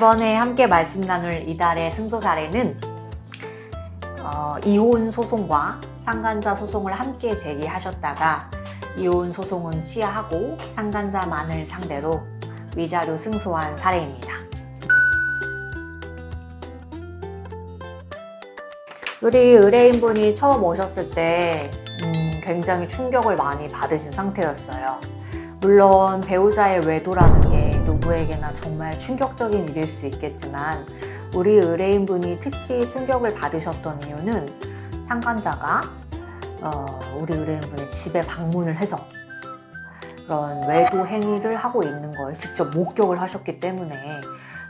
이번에 함께 말씀 나눌 이달의 승소 사례는 이혼 소송과 상간자 소송을 함께 제기하셨다가 이혼 소송은 취하하고 상간자만을 상대로 위자료 승소한 사례입니다. 우리 의뢰인분이 처음 오셨을 때 굉장히 충격을 많이 받으신 상태였어요. 물론 배우자의 외도라는 게 누구에게나 정말 충격적인 일일 수 있겠지만 우리 의뢰인분이 특히 충격을 받으셨던 이유는 상간자가 우리 의뢰인분의 집에 방문을 해서 그런 외도 행위를 하고 있는 걸 직접 목격을 하셨기 때문에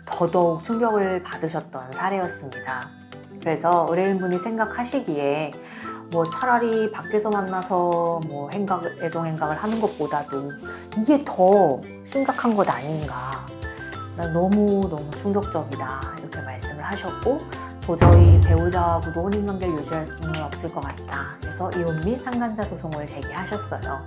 더더욱 충격을 받으셨던 사례였습니다. 그래서 의뢰인분이 생각하시기에 차라리 밖에서 만나서 애정 행각을 하는 것보다도 이게 더 심각한 것 아닌가. 너무너무 충격적이다. 이렇게 말씀을 하셨고 도저히 배우자하고도 혼인관계를 유지할 수는 없을 것 같다. 그래서 이혼 및 상간자 소송을 제기하셨어요.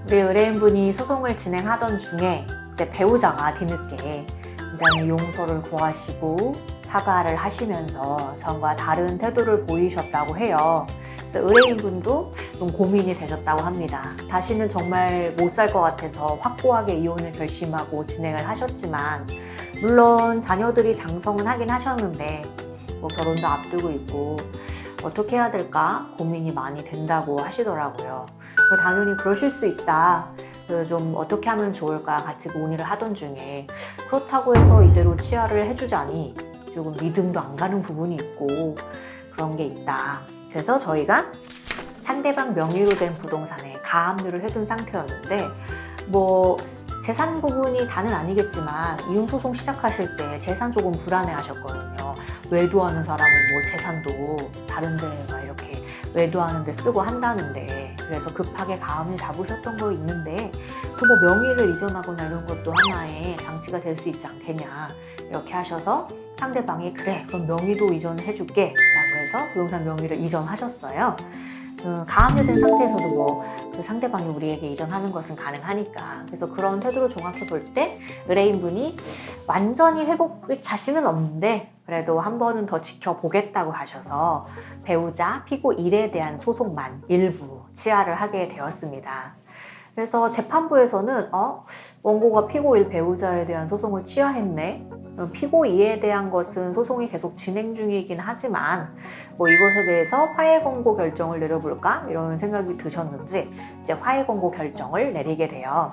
우리 의뢰인분이 소송을 진행하던 중에 이제 배우자가 뒤늦게 굉장히 용서를 구하시고 사과를 하시면서 전과 다른 태도를 보이셨다고 해요. 의뢰인분도 좀 고민이 되셨다고 합니다. 다시는 정말 못 살 것 같아서 확고하게 이혼을 결심하고 진행을 하셨지만 물론 자녀들이 장성은 하긴 하셨는데 결혼도 앞두고 있고 어떻게 해야 될까 고민이 많이 된다고 하시더라고요. 당연히 그러실 수 있다. 좀 어떻게 하면 좋을까 같이 논의를 하던 중에 그렇다고 해서 이대로 치아를 해주자니 조금 믿음도 안 가는 부분이 있고 그런 게 있다. 그래서 저희가 상대방 명의로 된 부동산에 가압류를 해둔 상태였는데 재산 부분이 다는 아니겠지만 이혼 소송 시작하실 때 재산 조금 불안해 하셨거든요. 외도하는 사람은 재산도 다른 데 이렇게 외도하는 데 쓰고 한다는데 그래서 급하게 가압류 잡으셨던 거 있는데 명의를 이전하거나 이런 것도 하나의 장치가 될 수 있지 않겠냐 이렇게 하셔서 상대방이 그래 그럼 명의도 이전해줄게 라고 해서 부동산 명의를 이전하셨어요. 가압류된 상태에서도 그 상대방이 우리에게 이전하는 것은 가능하니까 그래서 그런 태도를 종합해 볼 때 의뢰인분이 완전히 회복의 자신은 없는데 그래도 한 번은 더 지켜보겠다고 하셔서 배우자 피고 일에 대한 소송만 일부 취하를 하게 되었습니다. 그래서 재판부에서는 원고가 피고 일 배우자에 대한 소송을 취하했네. 피고 이에 대한 것은 소송이 계속 진행 중이긴 하지만 이것에 대해서 화해 권고 결정을 내려볼까 이런 생각이 드셨는지 이제 화해 권고 결정을 내리게 돼요.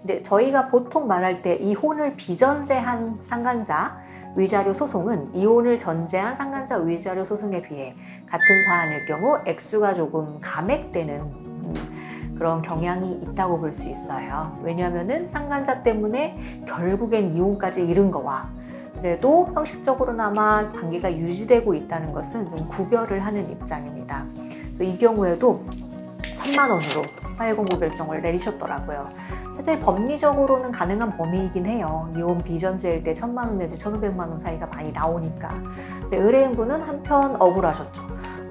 근데 저희가 보통 말할 때 이혼을 비전제한 상간자 위자료 소송은 이혼을 전제한 상간자 위자료 소송에 비해 같은 사안일 경우 액수가 조금 감액되는 그런 경향이 있다고 볼 수 있어요. 왜냐하면은 상간자 때문에 결국엔 이혼까지 이른 거와 그래도 형식적으로나마 관계가 유지되고 있다는 것은 좀 구별을 하는 입장입니다. 이 경우에도 1,000만 원으로 화해 권고 결정을 내리셨더라고요. 사실 법리적으로는 가능한 범위이긴 해요. 이혼 비전제일 때 1,000만 원 내지 1,500만 원 사이가 많이 나오니까. 근데 의뢰인분은 한편 억울하셨죠.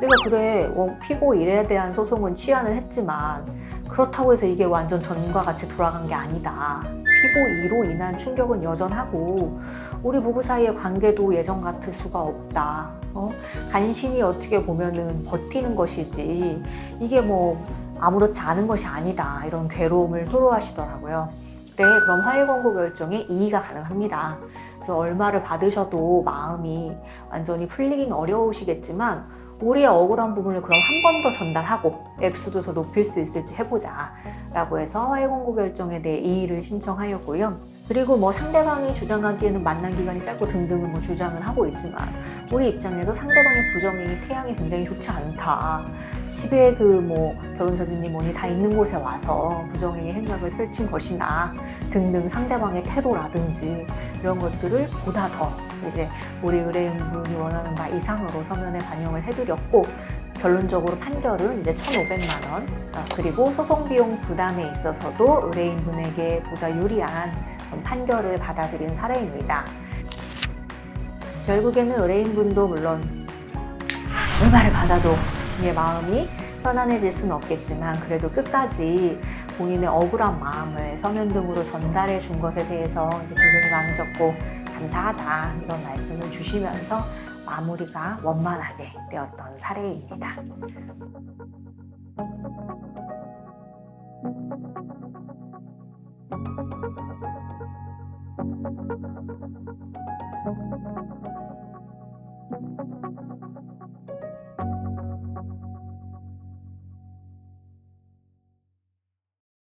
내가 그래 피고 일에 대한 소송은 취하는 했지만 그렇다고 해서 이게 완전 전과 같이 돌아간 게 아니다. 피고 2로 인한 충격은 여전하고 우리 부부 사이의 관계도 예전 같을 수가 없다. 간신히 어떻게 보면은 버티는 것이지 이게 아무렇지 않은 것이 아니다. 이런 괴로움을 토로하시더라고요. 그럼 화해 권고 결정에 이의가 가능합니다. 그래서 얼마를 받으셔도 마음이 완전히 풀리긴 어려우시겠지만 우리의 억울한 부분을 그럼 한 번 더 전달하고 액수도 더 높일 수 있을지 해보자 라고 해서 화해 권고 결정에 대해 이의를 신청하였고요. 그리고 상대방이 주장하기에는 만난 기간이 짧고 등등을 주장은 하고 있지만 우리 입장에서 상대방의 부정행위 태양이 굉장히 좋지 않다. 집에 결혼사진이 뭐니 다 있는 곳에 와서 부정행위 행각을 펼친 것이나 등등 상대방의 태도라든지 이런 것들을 보다 더 이제 우리 의뢰인분이 원하는 바 이상으로 서면에 반영을 해드렸고 결론적으로 판결은 이제 1,500만 원 그리고 소송 비용 부담에 있어서도 의뢰인분에게 보다 유리한 판결을 받아들인 사례입니다. 결국에는 의뢰인분도 물론 얼마를 받아도 이게 마음이 편안해질 수는 없겠지만 그래도 끝까지 본인의 억울한 마음을 서면 등으로 전달해 준 것에 대해서 이제 고생이 많으셨고 감사하다 이런 말씀을 주시면서 마무리가 원만하게 되었던 사례입니다.